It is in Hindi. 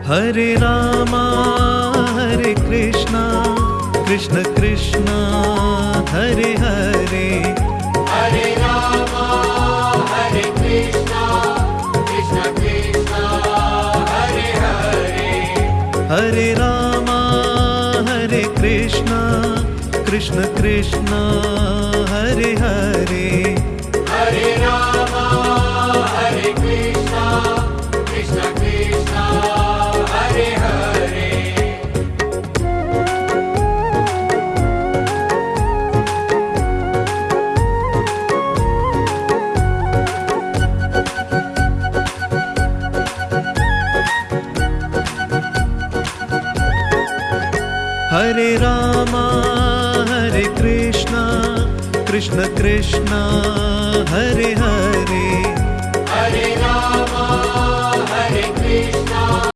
हरे रामा हरे कृष्णा कृष्ण कृष्णा हरे हरे। हरे रामा हरे कृष्णा कृष्ण कृष्णा हरे हरे। हरे रामा हरे कृष्णा कृष्ण कृष्णा हरे हरे। हरे रामा हरे कृष्णा कृष्ण कृष्णा हरे हरे। हरे रामा हरे कृष्णा कृष्ण कृष्णा हरे हरे। हरे रामा